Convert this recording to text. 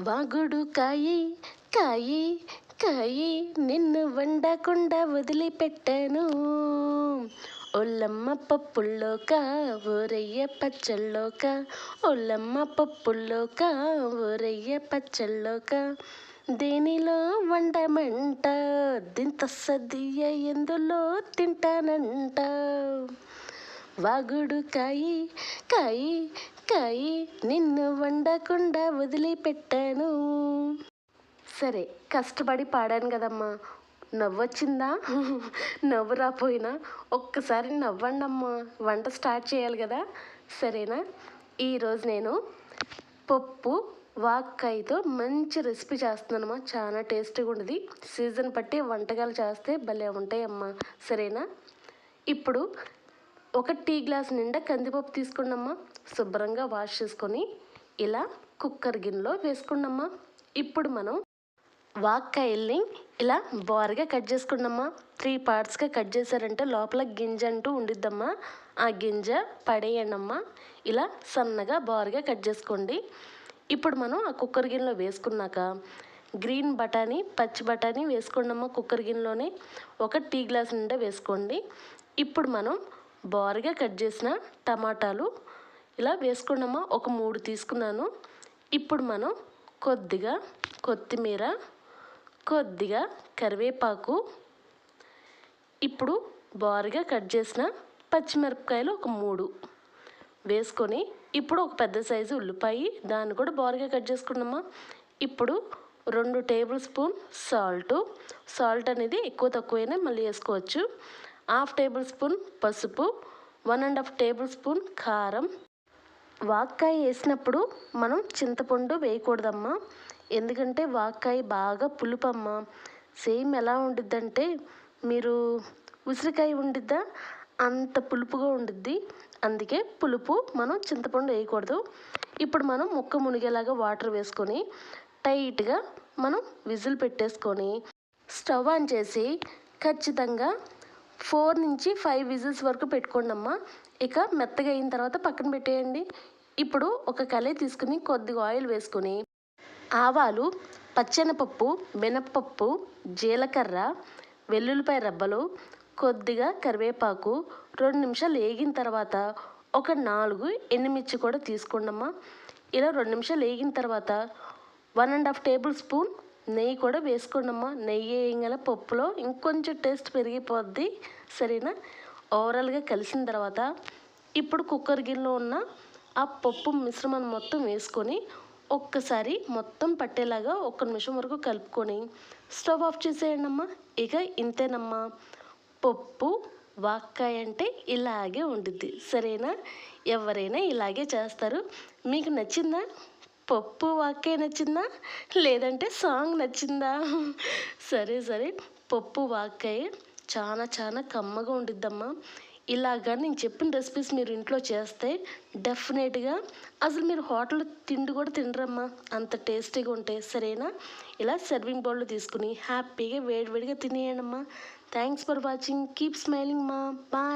వాగుడు కాయి కాయి కాయి నిన్ను వండకుండా వదిలిపెట్టాను. ఒల్లమ్మ పప్పుల్లోక ఊరయ్య పచ్చళ్ళోక, ఒల్లమ్మ పప్పుల్లోక ఊరయ్య పచ్చళ్ళోక, దేనిలో వండమంట దింత సదియ ఎందులో తింటానంట. వాగుడు కాయి కాయి కాయి నిన్ను వండకుండా వదిలిపెట్టాను. సరే, కష్టపడి పాడాను కదమ్మా, నవ్వొచ్చిందా? నవ్వు రాపోయినా ఒక్కసారి నవ్వండమ్మా, వంట స్టార్ట్ చేయాలి కదా. సరేనా? ఈరోజు నేను పప్పు వాక్కాయతో మంచి రెసిపీ చేస్తున్నానమ్మా. చాలా టేస్టీగా ఉంటుంది. సీజన్ బట్టి వంటకాలు చేస్తే భలే ఉంటాయమ్మా. సరేనా? ఇప్పుడు ఒక టీ గ్లాస్ నిండా కందిపప్పు తీసుకున్నమ్మా. శుభ్రంగా వాష్ చేసుకొని ఇలా కుక్కర్ గిన్నెలో వేసుకున్నమ్మా. ఇప్పుడు మనం వాక్కాయల్ని ఇలా బారుగా కట్ చేసుకున్నమ్మా. 3 పార్ట్స్గా కట్ చేశారంటే లోపల గింజ అంటూ ఉండిద్దమ్మా. ఆ గింజ పడేయండమ్మా. ఇలా సన్నగా బారుగా కట్ చేసుకోండి. ఇప్పుడు మనం ఆ కుక్కర్ గిన్నెలో వేసుకున్నాక గ్రీన్ బఠానీ, పచ్చి బఠానీ వేసుకోండమ్మా. కుక్కర్ గిన్నెలోనే ఒక టీ గ్లాస్ నిండా వేసుకోండి. ఇప్పుడు మనం బారుగా కట్ చేసిన టమాటాలు ఇలా వేసుకోండమ్మా. ఒక 3 తీసుకున్నాను. ఇప్పుడు మనం కొద్దిగా కొత్తిమీర, కొద్దిగా కరివేపాకు, ఇప్పుడు బారుగా కట్ చేసిన పచ్చిమిరపకాయలు ఒక 3 వేసుకొని, ఇప్పుడు ఒక పెద్ద సైజు ఉల్లిపాయ, దాన్ని కూడా బారుగా కట్ చేసుకున్నామా. ఇప్పుడు 2 టేబుల్ స్పూన్ సాల్ట్ అనేది ఎక్కువ తక్కువైనా మళ్ళీ వేసుకోవచ్చు. 1/2 టేబుల్ స్పూన్ పసుపు, 1.5 టేబుల్ స్పూన్ కారం. వాక్కాయ వేసినప్పుడు మనం చింతపండు వేయకూడదమ్మా, ఎందుకంటే వాక్కాయ బాగా పులుపమ్మా. సేమ్ ఎలా ఉండిద్దంటే మీరు ఉసిరికాయ ఉండిద్దా అంత పులుపుగా ఉండిద్ది. అందుకే పులుపు మనం చింతపండు వేయకూడదు. ఇప్పుడు మనం ముక్క మునిగేలాగా వాటర్ వేసుకొని టైట్గా మనం విజిల్ పెట్టేసుకొని స్టవ్ ఆన్ చేసి ఖచ్చితంగా 4 నుంచి 5 విజిల్స్ వరకు పెట్టుకోండి అమ్మా. ఇక మెత్తగా అయిన తర్వాత పక్కన పెట్టేయండి. ఇప్పుడు ఒక కళాయి తీసుకుని కొద్దిగా ఆయిల్ వేసుకొని ఆవాలు, పచ్చెనపప్పు, మినప్పప్పు, జీలకర్ర, వెల్లుల్లిపాయ రబ్బలు, కొద్దిగా కరివేపాకు 2 నిమిషాలు వేగిన తర్వాత ఒక 4 ఎండుమిర్చి కూడా తీసుకోండమ్మా. ఇలా 2 నిమిషాలు వేగిన తర్వాత 1.5 టేబుల్ స్పూన్ నెయ్యి కూడా వేసుకోండమ్మా. నెయ్యి వేయగానే పప్పులో ఇంకొంచెం టేస్ట్ పెరిగిపోద్ది. సరేనా? ఓవరాల్గా కలిసిన తర్వాత ఇప్పుడు కుక్కర్ గిన్నెలో ఉన్న ఆ పప్పు మిశ్రమాన్ని మొత్తం వేసుకొని ఒక్కసారి మొత్తం పట్టేలాగా 1 నిమిషం వరకు కలుపుకొని స్టవ్ ఆఫ్ చేసేయండి అమ్మా. ఇక ఇంతేనమ్మా, పప్పు వాక్కాయ అంటే ఇలాగే ఉండిద్ది. సరేనా? ఎవరైనా ఇలాగే చేస్తారు. మీకు నచ్చిందా? పప్పు వాక్కాయ నచ్చిందా, లేదంటే సాంగ్ నచ్చిందా? సరే, పప్పు వాక్కాయ చాలా చాలా కమ్మగా ఉండిద్దమ్మా. ఇలాగా నేను చెప్పిన రెసిపీస్ మీరు ఇంట్లో చేస్తే డెఫినెట్గా అసలు మీరు హోటల్ తిండి కూడా తినరమ్మా, అంత టేస్టీగా ఉంటాయి. సరేనా? ఇలా సర్వింగ్ బౌల్లో తీసుకుని హ్యాపీగా వేడివేడిగా తినేయండి అమ్మా. Thanks for watching. Keep smiling మా. బాయ్.